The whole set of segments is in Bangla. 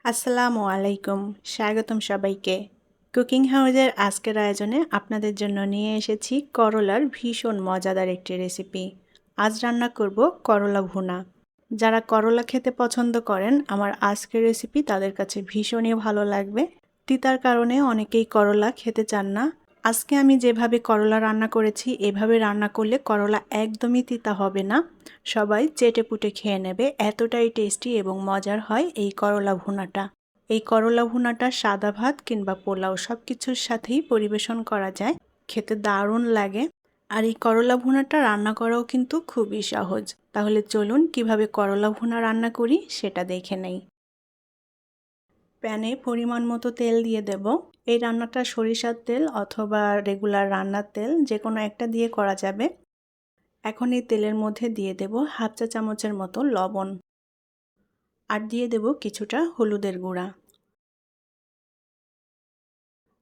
আসসালামু আলাইকুম, স্বাগতম সবাইকে। কুকিং হাউজের আজকের আয়োজনে আপনাদের জন্য নিয়ে এসেছি করলার ভীষণ মজাদার একটি রেসিপি। আজ রান্না করব করলা ভুনা। যারা করলা খেতে পছন্দ করেন, আমার আজকের রেসিপি তাদের কাছে ভীষণই ভালো লাগবে। তিতার কারণে অনেকেই করলা খেতে চান না। আজকে আমি যেভাবে করলা রান্না করেছি, এভাবে রান্না করলে করলা একদমই তিতা হবে না। সবাই চেটেপুটে খেয়ে নেবে, এতটাই টেস্টি এবং মজার হয় এই করলা ভুনাটা। এই করলা ভুনাটা সাদা ভাত কিংবা পোলাও সব কিছুর সাথেই পরিবেশন করা যায়, খেতে দারুণ লাগে। আর এই করলা ভুনাটা রান্না করাও কিন্তু খুবই সহজ। তাহলে চলুন কিভাবে করলা ভুনা রান্না করি সেটা দেখে নেই। প্যানে পরিমাণ মতো তেল দিয়ে দেব। এই রান্নাটা সরিষার তেল অথবা রেগুলার রান্নার তেল যে কোনো একটা দিয়ে করা যাবে। এখন এই তেলের মধ্যে দিয়ে দেব হাফ চা চামচের মতো লবণ, আর দিয়ে দেব কিছুটা হলুদের গুঁড়া।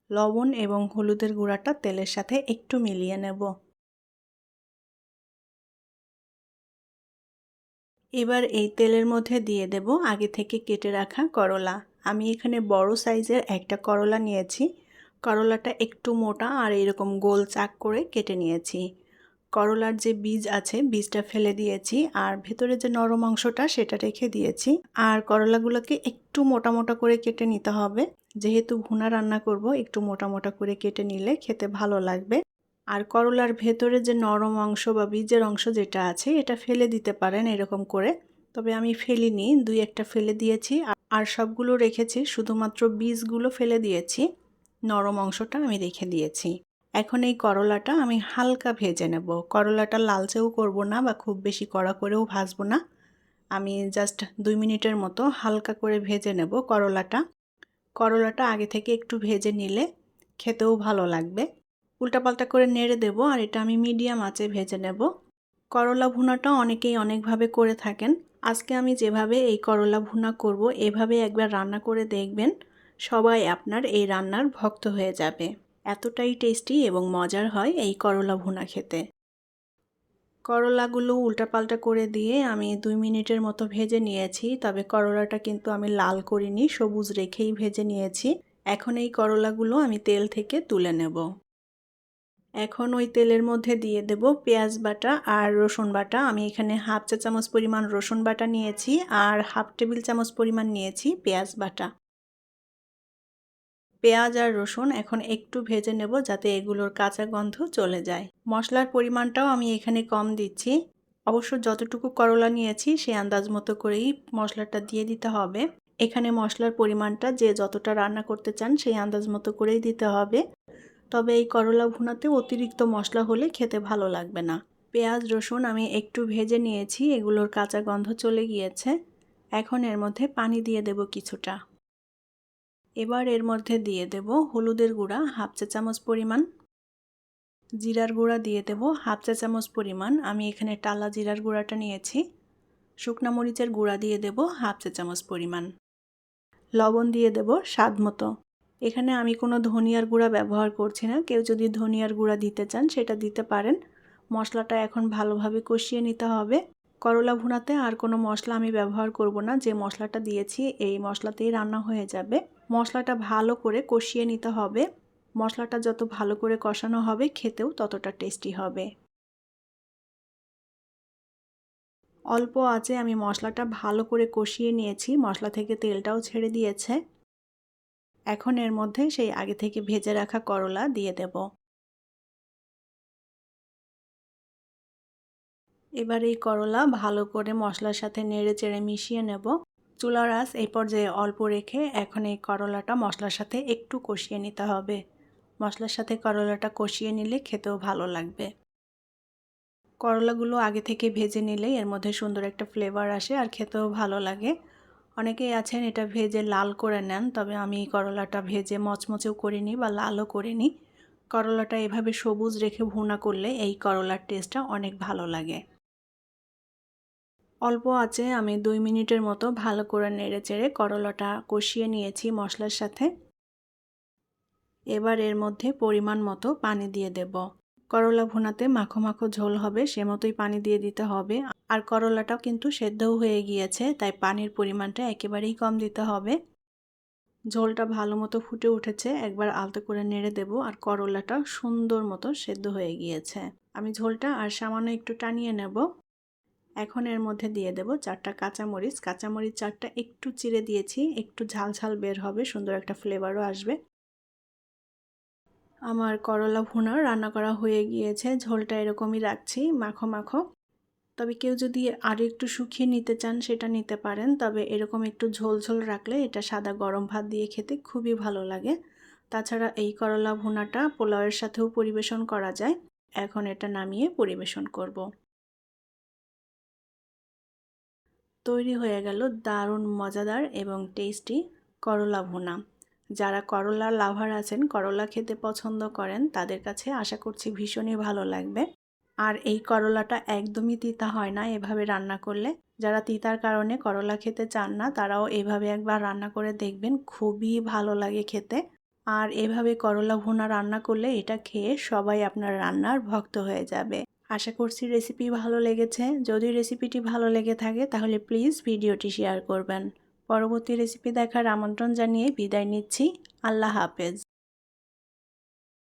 লবণ এবং হলুদের গুঁড়াটা তেলের সাথে একটু মিলিয়ে নেব। এবার এই তেলের মধ্যে দিয়ে দেব আগে থেকে কেটে রাখা করলা। আমি এখানে বড় সাইজের একটা করলা নিয়েছি। করলাটা একটু মোটা আর এরকম গোল চাক করে কেটে নিয়েছি। করলার যে বীজ আছে, বীজটা ফেলে দিয়েছি, আর ভেতরে যে নরম অংশটা সেটা রেখে দিয়েছি। আর করলাগুলোকে একটু মোটা মোটা করে কেটে নিতে হবে। যেহেতু ভুনা রান্না করব, একটু মোটা মোটা করে কেটে নিলে খেতে ভালো লাগবে। আর করলার ভেতরে যে নরম অংশ বা বীজের অংশ যেটা আছে, এটা ফেলে দিতে পারেন এরকম করে। তবে আমি ফেলিনি, দুই একটা ফেলে দিয়েছি, আর সবগুলো রেখেছি, শুধুমাত্র বীজগুলো ফেলে দিয়েছি, নরম অংশটা আমি রেখে দিয়েছি। এখন এই করলাটা আমি হালকা ভেজে নেব। করলাটা লালচেও করব না বা খুব বেশি কড়া করেও ভাজবো না। আমি জাস্ট 2 মিনিটের মতো হালকা করে ভেজে নেব করলাটা। করলাটা আগে থেকে একটু ভেজে নিলে খেতেও ভালো লাগবে। উল্টাপাল্টা করে নেড়ে দেব, আর এটা আমি মিডিয়াম আঁচে ভেজে নেব। করলা ভুনাটা অনেকেই অনেকভাবে করে থাকেন। আজকে আমি যেভাবে এই করলা ভুনা করব, এভাবে একবার রান্না করে দেখবেন। সবাই আপনার এই রান্নার ভক্ত হয়ে যাবে। এতটাই টেস্টি এবং মজার হয় এই করলা ভুনা খেতে। করলাগুলো উল্টাপাল্টা করে দিয়ে আমি 2 মিনিটের মতো ভেজে নিয়েছি। তবে করলাটা কিন্তু আমি লাল করিনি, সবুজ রেখেই ভেজে নিয়েছি। এখন এই করলাগুলো আমি তেল থেকে তুলে নেব। এখন ওই তেলের মধ্যে দিয়ে দেব পেঁয়াজ বাটা আর রসুন বাটা। আমি এখানে হাফ চা চামচ পরিমাণ রসুন বাটা নিয়েছি, আর হাফ টেবিল চামচ পরিমাণ নিয়েছি পেঁয়াজ বাটা। পেঁয়াজ আর রসুন এখন একটু ভেজে নেব, যাতে এগুলোর কাঁচা গন্ধ চলে যায়। মশলার পরিমাণটাও আমি এখানে কম দিচ্ছি। অবশ্য যতটুকু করলা নিয়েছি সেই আন্দাজ মতো করেই মশলাটা দিয়ে দিতে হবে। এখানে মশলার পরিমাণটা যে যতটা রান্না করতে চান সেই আন্দাজ মতো করেই দিতে হবে। তবে এই করলা ভুনাতে অতিরিক্ত মশলা হলে খেতে ভালো লাগবে না। পেঁয়াজ রসুন আমি একটু ভেজে নিয়েছি, এগুলোর কাঁচা গন্ধ চলে গিয়েছে। এখন এর মধ্যে পানি দিয়ে দেব কিছুটা। এবার এর মধ্যে দিয়ে দেব হলুদের গুঁড়া হাফ চা চামচ পরিমাণ, জিরার গুঁড়া দিয়ে দেব হাফ চা চামচ পরিমাণ। আমি এখানে টালা জিরার গুঁড়াটা নিয়েছি। শুকনা মরিচের গুঁড়া দিয়ে দেব হাফ চা চামচ পরিমাণ। লবণ দিয়ে দেব স্বাদ মতো। এখানে আমি কোনো ধনিয়ার গুঁড়া ব্যবহার করছি না। কেউ যদি ধনিয়ার গুঁড়া দিতে চান সেটা দিতে পারেন। মশলাটা এখন ভালোভাবে কষিয়ে নিতে হবে। করলা ভুনাতে আর কোনো মশলা আমি ব্যবহার করব না। যে মশলাটা দিয়েছি এই মশলাতেই রান্না হয়ে যাবে। মশলাটা ভালো করে কষিয়ে নিতে হবে। মশলাটা যত ভালো করে কষানো হবে, খেতেও ততটা টেস্টি হবে। অল্প আঁচে আমি মশলাটা ভালো করে কষিয়ে নিয়েছি। মশলা থেকে তেলটাও ছেড়ে দিয়েছে। এখন এর মধ্যে সেই আগে থেকে ভেজে রাখা করলা দিয়ে দেব। এবার এই করলা ভালো করে মশলার সাথে নেড়ে চেড়ে মিশিয়ে নেব। চুলার আঁচ এই পর্যায়ে অল্প রেখে এখন এই করলাটা মশলার সাথে একটু কষিয়ে নিতে হবে। মশলার সাথে করলাটা কষিয়ে নিলে খেতেও ভালো লাগবে। করলাগুলো আগে থেকে ভেজে নিলে এর মধ্যে সুন্দর একটা ফ্লেভার আসে, আর খেতেও ভালো লাগে। অনেকেই আছেন এটা ভেজে লাল করে নেন, তবে আমি করলাটা ভেজে মচমচেও করিনি বা লালও করিনি। করলাটা এভাবে সবুজ রেখে ভুনা করলে এই করলার টেস্টটা অনেক ভালো লাগে। অল্প আঁচে আমি 2 মিনিটের মতো ভালো করে নেড়েচেড়ে করলাটা কষিয়ে নিয়েছি মশলার সাথে। এবার এর মধ্যে পরিমাণ মতো পানি দিয়ে দেব। করলা ভুনাতে মাখো মাখো ঝোল হবে, সে মতোই পানি দিয়ে দিতে হবে। আর করলাটাও কিন্তু সেদ্ধও হয়ে গিয়েছে, তাই পানির পরিমাণটা একেবারেই কম দিতে হবে। ঝোলটা ভালো মতো ফুটে উঠেছে, একবার আলতো করে নেড়ে দেব। আর করলাটা সুন্দর মতো সেদ্ধ হয়ে গিয়েছে। আমি ঝোলটা আর সামান্য একটু টানিয়ে নেব। এখন এর মধ্যে দিয়ে দেব 4টা কাঁচামরিচ। কাঁচামরিচ 4টা একটু চিড়ে দিয়েছি, একটু ঝাল ঝাল বের হবে, সুন্দর একটা ফ্লেভারও আসবে। আমার করলা ভুনা রান্না করা হয়ে গিয়েছে। ঝোলটা এরকমই রাখছি, মাখো মাখো। তবে কেউ যদি আরও একটু শুকিয়ে নিতে চান সেটা নিতে পারেন, তবে এরকম একটু ঝোল ঝোল রাখলে এটা সাদা গরম ভাত দিয়ে খেতে খুবই ভালো লাগে। তাছাড়া এই করলা ভুনাটা পোলাওয়ের সাথেও পরিবেশন করা যায়। এখন এটা নামিয়ে পরিবেশন করব। তৈরি হয়ে গেল দারুণ মজাদার এবং টেস্টি করলা ভুনা। যারা করলা লাভার আছেন, করলা খেতে পছন্দ করেন, তাদের কাছে আশা করছি ভীষণই ভালো লাগবে। আর এই করলাটা একদমই তিতা হয় না এভাবে রান্না করলে। যারা তিতার কারণে করলা খেতে চান না, তারাও এভাবে একবার রান্না করে দেখবেন, খুবই ভালো লাগে খেতে। আর এভাবে করলা ভুনা রান্না করলে এটা খেয়ে সবাই আপনার রান্নার ভক্ত হয়ে যাবে। আশা করছি রেসিপি ভালো লেগেছে। যদি রেসিপিটি ভালো লেগে থাকে তাহলে প্লিজ ভিডিওটি শেয়ার করবেন। পরবর্তী রেসিপি দেখার আমন্ত্রণ জানিয়ে বিদায় নিচ্ছি। আল্লাহ হাফেজ।